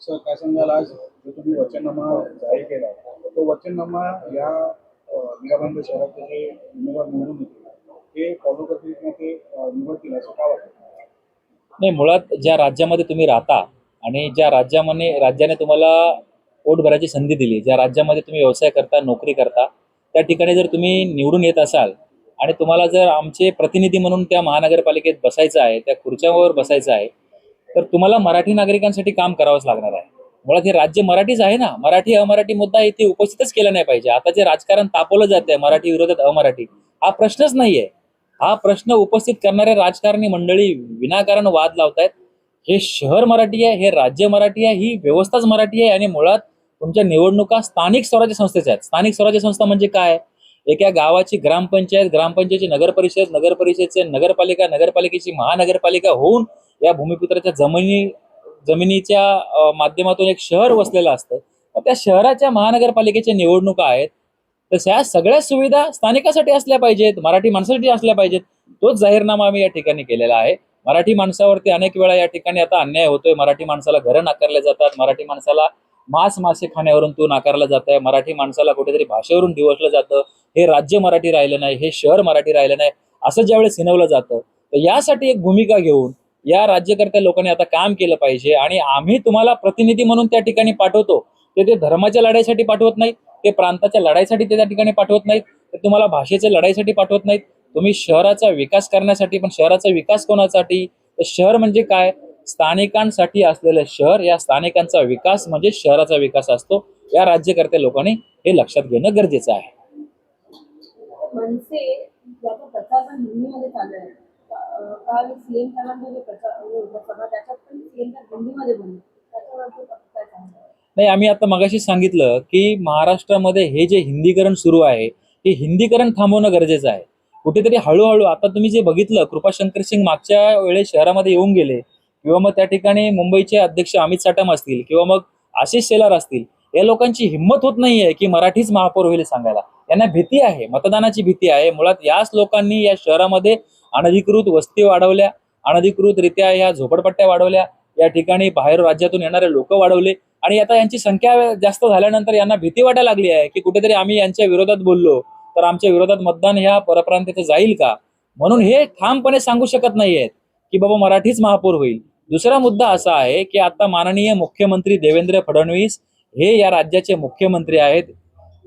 Sir काय सांगाल, आज जो तुम्ही वचननामा जाहीर केला तो वचननामा या मीराबांध शहरातले जे उमेदवार निवडून येतील ते फॉलो करतील किंवा ते निवडतील असं का वाटतं? नाही, मुळात ज्या राज्यामध्ये तुम्ही राहता आणि ज्या राज्याने तुम्हाला पोट भरायची संधी दिली, ज्या राज्यामध्ये तुम्ही व्यवसाय करता, नोकरी करता, त्या ठिकाणी जर तुम्ही निवडून येत असाल आणि तुम्हाला जर आमचे प्रतिनिधी म्हणून त्या महानगरपालिकेत बसायचं आहे, त्या खुर्च्यावर बसायचं आहे, तर तुम्हाला मराठी नागरिकांसाठी काम करावंच लागणार आहे. मुळात हे राज्य मराठीच आहे ना. मराठी अमराठी मुद्दा इथे उपस्थितच केला नाही पाहिजे. आता जे राजकारण तापवलं जातंय मराठी विरोधात अमराठी, हा प्रश्नच नाहीये. हा प्रश्न उपस्थित करणारे राजकारणी मंडळी विनाकारण वाद लावतायत. हे शहर मराठी आहे, हे राज्य मराठी आहे, ही व्यवस्थाच मराठी आहे. आणि मुळात तुमच्या निवडणुका स्थानिक स्वराज्य संस्थेच्या आहेत. स्थानिक स्वराज्य संस्था म्हणजे काय? एका गावाची ग्रामपंचायत, ग्रामपंचायतीची नगरपरिषद, नगरपरिषदेचे नगरपालिका, नगरपालिकेची महानगरपालिका होऊन या भूमिपुत्राच्या जमिनीच्या माध्यमातून एक शहर वसलेलं असतं. त्या शहराच्या महानगरपालिकेच्या निवडणुका आहेत. तशा सगळ्या सुविधा स्थानिकासाठी असल्या पाहिजेत, मराठी माणसासाठी असल्या पाहिजेत. तोच जाहीरनामा आम्ही या ठिकाणी केलेला आहे. मराठी माणसावरती अनेक वेळा या ठिकाणी आता अन्याय होतोय. मराठी माणसाला घरं नाकारले जातात, मराठी माणसाला मासे खाण्यावरून तो नाकारला जात आहे, मराठी माणसाला कुठेतरी भाषेवरून डिवचलं जातं. हे राज्य मराठी राहिलं नाही, हे शहर मराठी राहिलं नाही, असं ज्यावेळेस हिनवलं जातं, तर यासाठी एक भूमिका घेऊन या राज्यकर्त्या लोकांनी आता काम केलं पाहिजे. आणि आम्ही तुम्हाला प्रतिनिधी म्हणून त्या ठिकाणी पाठवतो, ते धर्माच्या लढाईसाठी पाठवत नाहीत, ते प्रांताच्या लढाईसाठी ते त्या ठिकाणी पाठवत नाहीत, ते तुम्हाला भाषेच्या लढाईसाठी पाठवत नाहीत. तुम्ही शहराचा विकास करण्यासाठी. पण शहराचा विकास कोणासाठी? तर शहर म्हणजे काय? स्थानिकांसाठी असलेलं शहर. या स्थानिकांचा विकास म्हणजे शहराचा विकास असतो. या राज्यकर्त्या लोकांनी हे लक्षात घेणं गरजेचं आहे. मनसे याचा प्रचार पण हिंदीमध्ये चालू आहे. काल सीएम साहेबांचा जो प्रचार सभा त्याच्यात पण सीएम हिंदीमध्ये बोलले. त्याच्यावरती काय सांगणार? नाही, आम्ही आता मगाशी सांगितलं की महाराष्ट्रामध्ये हे जे हिंदीकरण सुरू आहे, हे हिंदीकरण थांबवणं गरजेचं आहे. कुठेतरी हळूहळू आता तुम्ही जे बघितलं, कृपाशंकर सिंग मागच्या वेळेस शहरामध्ये येऊन गेले, किंवा मग त्या ठिकाणी मुंबईचे अध्यक्ष अमित साटम असतील, किंवा मग आशिष शेलार असतील, या लोकांची हिंमत होत नाहीये की मराठीच महापौर होईल सांगायला. यांना भीती आहे, मतदानाची भीती आहे. मुळात याच लोकांनी या शहरामध्ये अनधिकृत वस्ती वाढवल्या, अनधिकृतरित्या या झोपडपट्ट्या वाढवल्या, या ठिकाणी बाहेर राज्यातून येणारे लोक वाढवले. आणि आता यांची संख्या जास्त झाल्यानंतर यांना भीती वाटायला लागली आहे की कुठेतरी आम्ही यांच्या विरोधात बोललो तर आमच्या विरोधात मतदान ह्या परप्रांतीचं जाईल का, म्हणून हे ठामपणे सांगू शकत नाहीयेत की बाबा मराठीच महापौर होईल. दुसरा मुद्दा असा आहे की आता माननीय मुख्यमंत्री देवेंद्र फडणवीस हे या राज्याचे मुख्यमंत्री आहेत.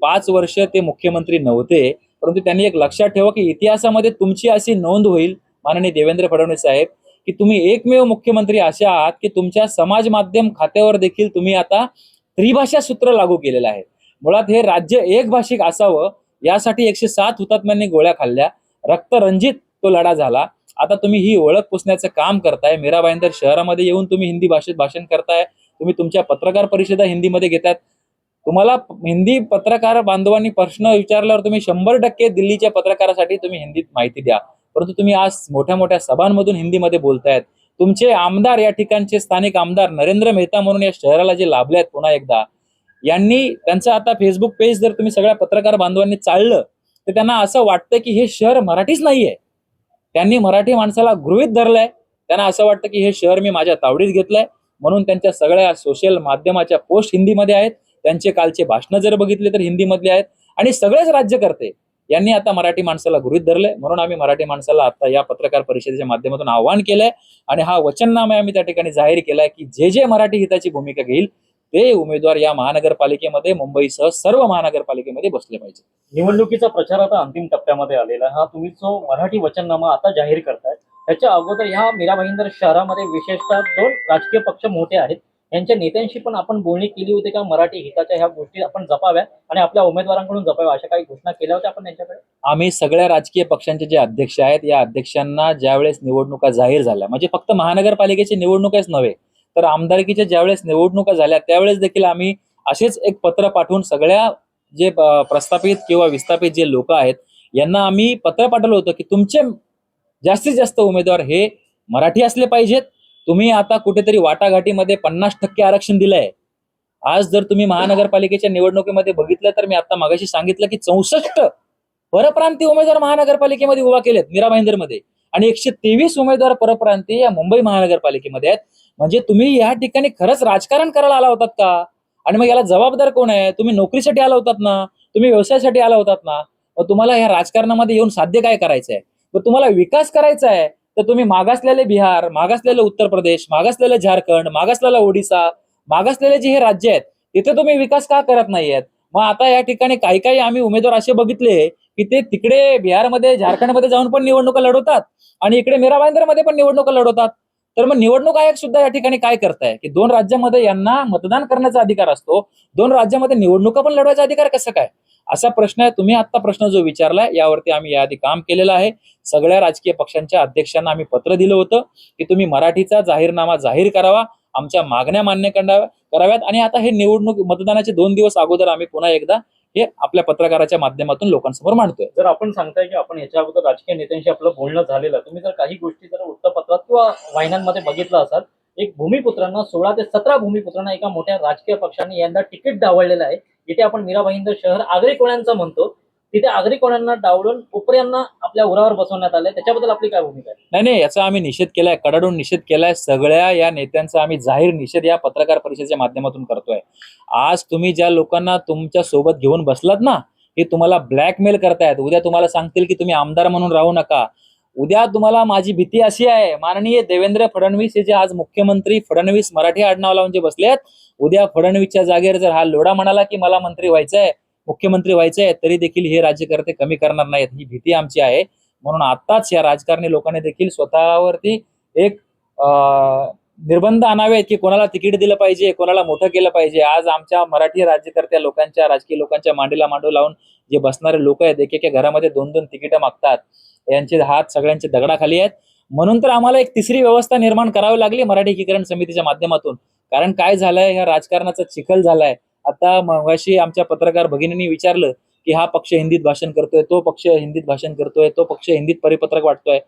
5 वर्ष ते मुख्यमंत्री नव्हते, परंतु त्यांनी एक लक्षात ठेवा की इतिहासामध्ये तुमची अशी नोंद होईल माननीय देवेंद्र फडणवीस साहेब, की तुम्ही एकमेव मुख्यमंत्री असे आहात की तुमच्या समाज माध्यम खात्यावर देखील तुम्ही आता त्रिभाषा सूत्र लागू केलेलं आहे. मुळात हे राज्य एक भाषिक असावं यासाठी 107 हुतात्म्यांनी गोळ्या खाल्ल्या, रक्तरंजित तो लढा झाला. आता तुम्ही ही ओळख पुसण्याचं काम करताय. मीरा भाईंदर शहरामध्ये येऊन तुम्ही हिंदी भाषेत भाषण करताय, तुम्ही तुमच्या पत्रकार परिषदा हिंदीमध्ये घेतात. तुम्हाला हिंदी पत्रकार बांधवांनी प्रश्न विचारल्यावर तुम्ही 100% दिल्लीच्या पत्रकारासाठी तुम्ही हिंदीत माहिती द्या, परंतु तुम्ही आज मोठ्या मोठ्या सभांमधून हिंदीमध्ये बोलतायत. तुमचे आमदार, या ठिकाणचे स्थानिक आमदार नरेंद्र मेहता म्हणून या शहराला जे लाभले आहेत, पुन्हा एकदा यांनी त्यांचं आता फेसबुक पेज जर तुम्ही सगळ्या पत्रकार बांधवांनी चाललं तर त्यांना असं वाटतं की हे शहर मराठीच नाहीये. त्यांनी मराठी माणसाला गृहीत धरलंय. त्यांना असं वाटतं की हे शहर मी माझ्या तावडीत घेतलंय, म्हणून त्यांच्या सगळ्या सोशल माध्यमाच्या पोस्ट हिंदीमध्ये आहेत. त्यांचे कालचे भाषणं जर बघितले तर हिंदीमधले आहेत. आणि सगळेच राज्यकर्ते यांनी आता मराठी माणसाला गृहीत धरलंय. म्हणून आम्ही मराठी माणसाला आता या पत्रकार परिषदेच्या माध्यमातून आवाहन केलंय आणि हा वचननामा आम्ही त्या ठिकाणी जाहीर केलाय की जे जे मराठी हिताची भूमिका घेईल ते उमेदवार या महानगरपालिकेमध्ये, मुंबईसह सर्व महानगरपालिकेमध्ये बसले पाहिजे. निवडणुकीचा प्रचार आता अंतिम टप्प्यामध्ये आलेला आहे. हा तुम्ही जो मराठी वचननामा आता जाहीर करताय, त्याच्या अगोदर ह्या मीरा भाईंदर शहरामध्ये विशेषतः 2 राजकीय पक्ष मोठे आहेत, यांच्या नेत्यांशी पण आपण बोलणी केली होती का मराठी हिताच्या ह्या गोष्टी आपण जपाव्या आणि आपल्या उमेदवारांकडून जपाव्या, अशा काही घोषणा केल्या होत्या आपण त्यांच्याकडे? आम्ही सगळ्या राजकीय पक्षांचे जे अध्यक्ष आहेत, या अध्यक्षांना ज्यावेळेस निवडणुका जाहीर झाल्या, म्हणजे फक्त महानगरपालिकेची निवडणुकाच नव्हे तर आमदारकीच्या ज्यावेळेस निवडणुका झाल्या त्यावेळेस देखील आम्ही असेच एक पत्र पाठवून सगळ्या जे प्रस्थापित किंवा विस्थापित जे लोक आहेत यांना आम्ही पत्र पाठवलं होतं की तुमचे जास्तीत जास्त उमेदवार हे मराठी असले पाहिजेत. तुम्ही आता कुठेतरी वाटाघाटीमध्ये 50% आरक्षण दिलंय. आज जर तुम्ही महानगरपालिकेच्या निवडणुकीमध्ये बघितलं तर मी आता मगाशी सांगितलं की 64 परप्रांतीय उमेदवार महानगरपालिकेमध्ये उभा केलेत मीरा भाईंदरमध्ये, आणि 123 उमेदवार परप्रांतीय या मुंबई महानगरपालिकेमध्ये आहेत. म्हणजे तुम्ही या ठिकाणी खरंच राजकारण करायला आला होतात का? आणि मग याला जबाबदार कोण आहे? तुम्ही नोकरीसाठी आला होतात ना, तुम्ही व्यवसायासाठी आला होतात ना, मग तुम्हाला ह्या राजकारणामध्ये येऊन साध्य काय करायचंय? मग तुम्हाला विकास करायचा आहे तर तुम्ही मागासलेले बिहार, मागासलेले उत्तर प्रदेश, मागासलेले झारखंड, मागासलेला ओडिसा, मागासलेले जे हे राज्य आहेत तिथे तुम्ही विकास का करत नाहीयेत? मग आता या ठिकाणी काही काही आम्ही उमेदवार असे बघितले की ते तिकडे बिहारमध्ये, झारखंडमध्ये जाऊन पण निवडणुका लढवतात आणि इकडे मीरा भाईंदरमध्ये पण निवडणुका लढवतात. तर मग निवडणूक आयोग सुद्धा या ठिकाणी काय करताय की दोन राज्यामध्ये यांना मतदान करण्याचा अधिकार असतो, दोन राज्यामध्ये निवडणुका पण लढवायचा अधिकार कसं काय? असा प्रश्न आहे. तुम्ही आता प्रश्न जो विचारलाय यावरती आम्ही याआधी काम केलेलं आहे. सगळ्या राजकीय पक्षांच्या अध्यक्षांना आम्ही पत्र दिलं होतं की तुम्ही मराठीचा जाहीरनामा जाहीर करावा, आमच्या मागण्या मान्य कराव्यात. आणि आता हे निवडणूक मतदानाचे 2 दिवस अगोदर आम्ही पुन्हा एकदा हे आपल्या पत्रकाराच्या माध्यमातून लोकांसमोर मांडतोय. जर आपण सांगताय की आपण याच्या अगोदर राजकीय नेत्यांशी आपलं बोलणं झालेलं, तुम्ही जर काही गोष्टी जर वृत्तपत्रात किंवा वाहिन्यांमध्ये बघितलं असाल, एक भूमिपुत्रांना 16 ते 17 भूमिपुत्रांना एका मोठ्या राजकीय पक्षाने यंदा तिकीट डावळलेलं आहे. जिथे आपण मीरा भाईंदर शहर आगरी कोळ्यांचं म्हणतो, तिथे आगरी कोळ्यांना डावलून उपऱ्यांना आपल्या उरावर बसवण्यात आलंय. त्याच्याबद्दल आपली काय भूमिका आहे? नाही नाही, याचा आम्ही निषेध केलाय, कडाडून निषेध केलाय. सगळ्या या नेत्यांचा आम्ही जाहीर निषेध या पत्रकार परिषदेच्या माध्यमातून करतोय. आज तुम्ही ज्या लोकांना तुमच्या सोबत घेऊन बसलात ना, हे तुम्हाला ब्लॅकमेल करतायत. उद्या तुम्हाला सांगतील की तुम्ही आमदार म्हणून राहू नका. उद्या तुम्हाला माझी भीती अशी आहे, माननीय देवेंद्र फडणवीस हे जे आज मुख्यमंत्री फडणवीस मराठी आडनाव लावून जे बसलेत, उद्या फडणवीसच्या जागेवर जर हा लोढा म्हणाला की मला मंत्री व्हायचंय, मुख्यमंत्री व्हायचंय, तरी देखील हे राज्यकर्ते कमी करणार नाहीत. ही भीती आमची आहे. म्हणून आताच या राजकारणी लोकांनी देखील स्वतःवरती एक निर्बंध आणावेत की कोणाला तिकीट दिलं पाहिजे, कोणाला मोठं केलं पाहिजे. आज आमच्या मराठी राज्यकर्त्या लोकांच्या, राजकीय लोकांच्या मांडीला मांडू लावून जे बसणारे लोक आहेत, एकेका घरामध्ये 2-2 तिकीटं मागतात. यांचे हात सगळ्यांचे दगडाखाली आहेत. म्हणून तर आम्हाला एक तिसरी व्यवस्था निर्माण करावी लागली मराठी एकीकरण समितीच्या माध्यमातून. कारण काय झालंय, ह्या राजकारणाचा चिखल झालाय. आता मगाशी आमच्या पत्रकार भगिनींनी विचारलं की हा पक्ष हिंदीत भाषण करतोय, तो पक्ष हिंदीत भाषण करतोय, तो पक्ष हिंदीत परिपत्रक वाटतोय.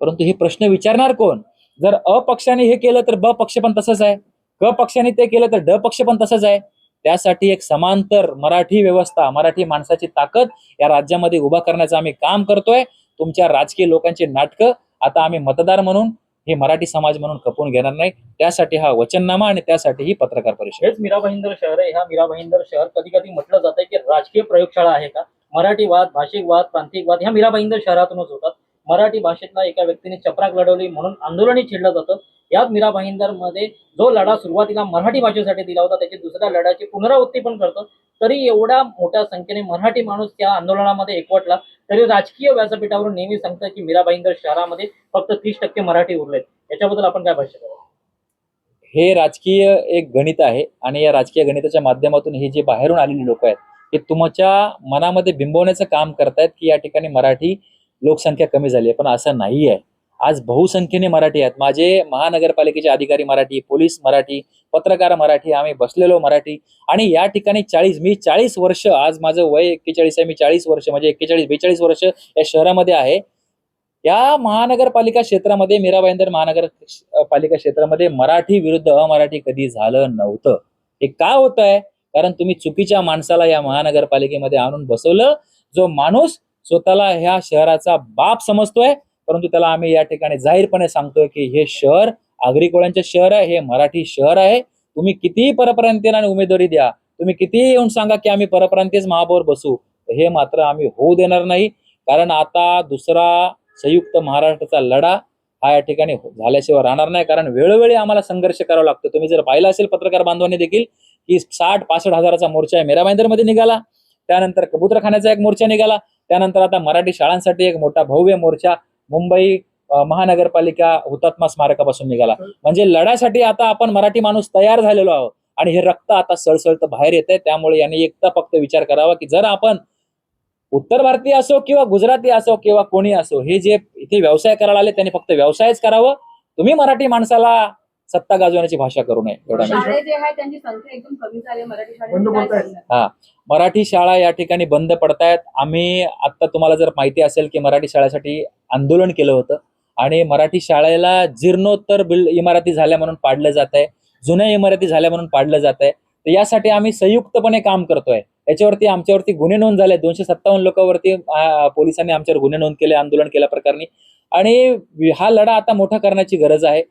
परंतु हे प्रश्न विचारणार कोण? जर अ पक्षाने हे केलं तर ब पक्ष पण तसंच आहे, क पक्षाने ते केलं तर ड पक्ष पण तसंच आहे. त्यासाठी एक समांतर मराठी व्यवस्था, मराठी माणसाची ताकद या राज्यामध्ये उभा करण्याचं आम्ही काम करतोय. तुमच्या राजकीय लोकांची नाटकं आता आम्ही मतदार म्हणून, हे मराठी समाज म्हणून खपवून घेणार नाही. त्यासाठी हा वचननामा आणि त्यासाठी ही पत्रकार परिषद. हेच मीरा भाईंदर शहर आहे. ह्या मीरा भाईंदर शहर कधी कधी म्हटलं जातं की राजकीय प्रयोगशाळा आहे का? मराठीवाद, भाषिकवाद, प्रांतिकवाद ह्या मीरा भाईंदर शहरातूनच होतात. मराठी भाषेतला एका व्यक्तीने चपराक लढवली म्हणून आंदोलनही छेडलं जातं. याच मीरा भाईंदर मध्ये जो लढा सुरुवातीला मराठी भाषेसाठी दिला होता, त्याची दुसऱ्या लढ्याची पुनरावृत्ती पण करतो. तरी एवढ्या मोठ्या संख्येने मराठी माणूस त्या आंदोलनामध्ये एकवटला, तरी राजकीय व्यासपीठावरून नेहमी सांगतात की मीरा भाईंदर शहरामध्ये फक्त 30% मराठी उरलेत. याच्याबद्दल आपण काय भाष्य कराल? हे राजकीय एक गणित आहे आणि या राजकीय गणिताच्या माध्यमातून हे जे बाहेरून आलेली लोक आहेत ते तुमच्या मनामध्ये बिंबवण्याचं काम करतायत की या ठिकाणी मराठी लोकसंख्या कमी झाली आहे. पण असं नाही आहे. आज बहुसंख्येने मराठी आहेत. माझे महानगरपालिकेचे अधिकारी मराठी, पोलीस मराठी, पत्रकार मराठी, आम्ही बसलेलो मराठी. आणि या ठिकाणी मी 40 वर्ष, आज माझं वय 41 आहे, मी 40 वर्ष म्हणजे 41-42 वर्ष या शहरामध्ये आहे. या महानगरपालिका क्षेत्रामध्ये, मीरा भाईंदर महानगरपालिका क्षेत्रामध्ये मराठी विरुद्ध अमराठी कधी झालं नव्हतं. हे का होत आहे? कारण तुम्ही चुकीच्या माणसाला या महानगरपालिकेमध्ये आणून बसवलं. जो माणूस स्वतःला ह्या शहराचा बाप समजतोय, परंतु त्याला आम्ही या ठिकाणी जाहीरपणे सांगतोय की हे शहर आगरी कोळ्यांचे शहर आहे, हे मराठी शहर आहे. तुम्ही कितीही परप्रांतीयांना उमेदवारी द्या, तुम्ही कितीही येऊन सांगा की आम्ही परप्रांतीयच महापौर बसू, हे मात्र आम्ही होऊ देणार नाही. कारण आता दुसरा संयुक्त महाराष्ट्राचा लढा हा या ठिकाणी झाल्याशिवाय राहणार नाही. कारण वेळोवेळी आम्हाला संघर्ष करावा लागतो. तुम्ही जर पाहिलं असेल पत्रकार बांधवांनी देखील की 60-65 हजाराचा मोर्चा मीरा भाईंदरमध्ये निघाला, त्यानंतर कबूतरखान्याचा एक मोर्चा निघाला, त्यानंतर आता मराठी शाळांसाठी एक मोठा भव्य मोर्चा मुंबई महानगरपालिका हुतात्मा स्मारकापासून निघाला. म्हणजे लढ्यासाठी आता आपण मराठी माणूस तयार झालेलो आहोत आणि हे रक्त आता सळसळत बाहेर येत आहे. त्यामुळे यांनी एकदा फक्त विचार करावा की जर आपण उत्तर भारतीय असो किंवा गुजराती असो किंवा कोणी असो, हे जे इथे व्यवसाय करायला आले त्यांनी फक्त व्यवसायच करावं. तुम्ही मराठी माणसाला सत्ता गाजवण्याची भाषा करू नये. एवढा शाळे जे आहे त्यांची संख्या एकदम कमी झाली आहे मराठी बंद शाळेत. पडतायत. हा, मराठी शाळा या ठिकाणी बंद पडतायत. आम्ही आता, तुम्हाला जर माहिती असेल की मराठी शाळेसाठी आंदोलन केलं होतं आणि मराठी शाळेला जीर्णोत्तर इमारती झाल्या म्हणून पाडलं जात आहे, जुन्या इमारती झाल्या म्हणून पाडलं जात आहे. तर यासाठी आम्ही संयुक्तपणे काम करतोय. याच्यावरती आमच्यावरती गुन्हे नोंद झाले. 257 लोकांवरती पोलिसांनी आमच्यावर गुन्हे नोंद केले आंदोलन केल्या प्रकरणी. आणि हा लढा आता मोठा करण्याची गरज आहे.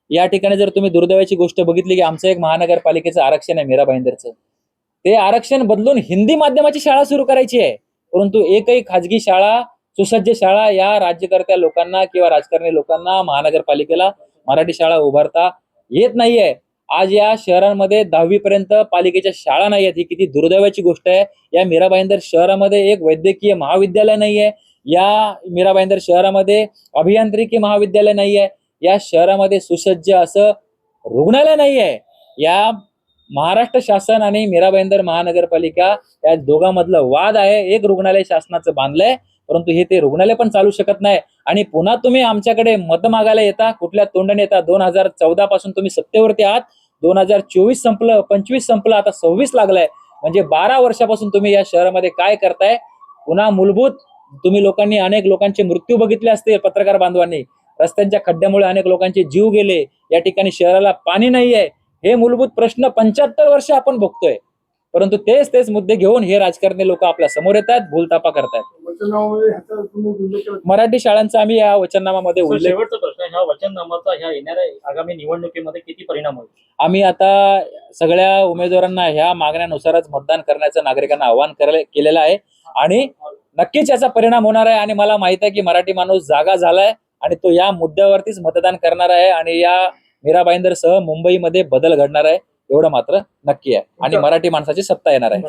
या ठिकाणी जर तुम्ही दुर्दैवाची गोष्ट बघितली की आमचं एक महानगरपालिकेचं आरक्षण आहे मीरा भाईंदरचं, ते आरक्षण बदलून हिंदी माध्यमाची शाळा सुरू करायची आहे, परंतु एकही खाजगी शाळा, सुसज्ज शाळा या राज्यकर्त्या लोकांना किंवा राजकारणी लोकांना, महानगरपालिकेला मराठी शाळा उभारता येत नाहीये. आज या शहरांमध्ये 10वी पर्यंत पालिकेच्या शाळा नाही आहेत, ही किती दुर्दैवाची गोष्ट आहे. या मीरा भाईंदर शहरामध्ये एक वैद्यकीय महाविद्यालय नाहीये, या मीरा भाईंदर शहरामध्ये अभियांत्रिकी महाविद्यालय नाहीये, या शहरामध्ये सुसज्ज असं रुग्णालय नाहीये. या महाराष्ट्र शासन आणि मीरा भाईंदर महानगरपालिका या दोघांमधलं वाद आहे. एक रुग्णालय शासनाचं बांधलंय, परंतु हे ते रुग्णालय पण चालू शकत नाही. आणि पुन्हा तुम्ही आमच्याकडे मत मागायला येता, कुठल्या तोंडाने येता? 2014 पासून तुम्ही सत्तेवरती आहात, 2024 संपलं, 25 संपलं, आता 26 लागलाय. म्हणजे 12 वर्षापासून तुम्ही या शहरामध्ये काय करताय? पुन्हा मूलभूत तुम्ही लोकांनी अनेक लोकांचे मृत्यू बघितले असतील, पत्रकार बांधवांनी रस्त्यांच्या खड्ड्यामुळे अनेक लोकांचे जीव गेले, या ठिकाणी शहराला पाणी नाहीये. हे मूलभूत प्रश्न 75 वर्ष आपण बघतोय, परंतु तेच मुद्दे घेऊन हे राजकारणी लोक आपल्या समोर येतात, भूलतापा करतायत. वचननामामध्ये ह्याचा तुम्ही उल्लेख केला. मराठी शाळांचा आम्ही या वचननामामध्ये सर, उल्लेख, शेवटचा प्रश्न, ह्या वचननामाचा ह्या येणाऱ्या आगामी निवडणुकीमध्ये किती परिणाम होईल? आम्ही आता सगळ्या उमेदवारांना ह्या मागण्यानुसारच मतदान करण्याचं नागरिकांना आवाहन केलेलं आहे आणि नक्कीच याचा परिणाम होणार आहे. आणि मला माहित आहे की मराठी माणूस जागा झालाय आणि तो या मुद्द्यावरतीच मतदान करणार आहे आणि या मीरा भाईंदर सह मुंबईमध्ये बदल घडणार आहे, एवढं मात्र नक्की आहे. आणि मराठी माणसाची सत्ता येणार आहे.